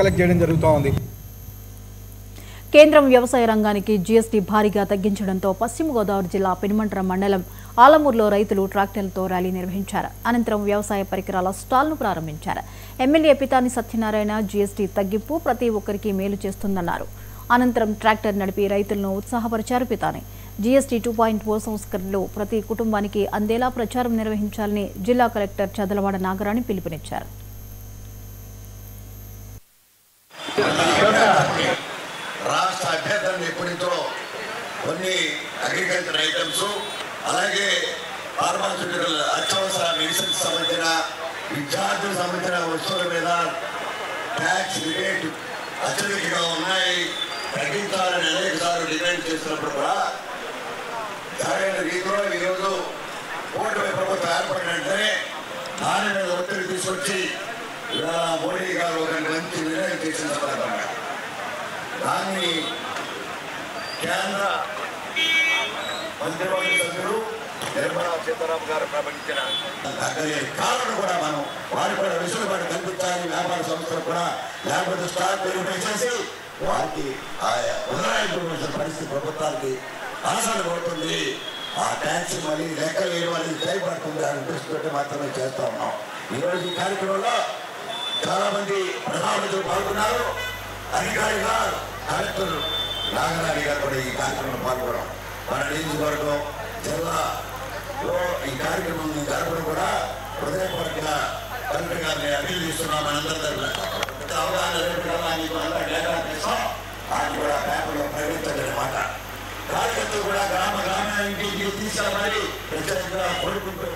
Collect చేయడం జరుగుతోంది. కేంద్రం వ్యవసాయ రంగానికి జీఎస్టీ భారీగా తగ్గించడంతో పశ్చిమ గోదావరి జిల్లా పెనుమంట్ర మండలం ఆలమూరులో రైతులు ట్రాక్టర్లతో ర్యాలీ నిర్వహించారు. అనంతరం వ్యవసాయ పరికరాల స్టాల్ను ప్రారంభించారు. ఎమ్మెల్యే పితాని సత్యనారాయణ జీఎస్టీ తగ్గింపు ప్రతి ఒక్కరికి మేలు చేస్తుందన్నారు. అనంతరం ట్రాక్టర్ నడిపి రైతులను ఉత్సాహపరిచారు పితాని. జీఎస్టీ 2.0 సంస్కరణలు ప్రతి కుటుంబానికి అందేలా ప్రచారం నిర్వహించాలని జిల్లా కలెక్టర్ చదలవాడ నాగరాణి పిలుపునిచ్చారు. రాష్ట్ర అభ్యర్థనలు ఎప్పటితో కొన్ని అగ్రికల్చర్ ఐటమ్స్ అలాగే ఫార్మాస్యూటికల్ అత్యవసర మెడిసిన్స్ సంబంధించిన విద్యార్థులకు సంబంధించిన వస్తువుల మీద ట్యాక్స్ రిబేట్ అత్యధికంగా ఉన్నాయి, తగ్గించాలని అనేక సార్లు డిమాండ్ చేసినప్పుడు కూడా సరైన రీతిలో ఈరోజు కూటమి ప్రభుత్వం ఏర్పడినంటే దాని మీద ఒత్తిడి తీసుకొచ్చి ఇవాళ మోడీ గారు ఒక మంచి నిర్ణయం చేసిన సందర్భంగా దాన్ని కేంద్ర మంత్రివర్గ సభ్యులు నిర్మలా సీతారామన్ గారు ప్రకటించిన కారణం కూడా మనం వారు కూడా వెసులుబాటు కల్పించాలి. వ్యాపార సంస్థలు కూడా లేకపోతే స్టాక్ వెరిఫై చేసి వారికి ఆయా ఉదరాయించిన పరిస్థితి ప్రభుత్వానికి ఆశలు పడుతుంది. ఆ ట్యాక్స్ మళ్ళీ లెక్క వేయడం అనేది చేయబడుతుంది అని దృష్టి మాత్రమే చేస్తా ఉన్నాం. ఈరోజు ఈ కార్యక్రమంలో చాలా మంది ప్రధానమంత్రులు పాల్గొన్నారు. అధికారిగా కలెక్టర్ నాగరాణి గారు కూడా ఈ కార్యక్రమంలో పాల్గొనడం, మన నియోజకవర్గం జిల్లాలో ఈ కార్యక్రమం జరపడం కూడా హృదయపూర్వకంగా కలెక్టర్ గారిని అభినందిస్తున్నాం. మనందరి తరఫున అవగాహన అది కూడా పేపర్లో ప్రకటించాలన్నమాట. కార్యకర్తలు కూడా గ్రామానికి తీసుకురావాలి ప్రత్యేకంగా కోరుకుంటూ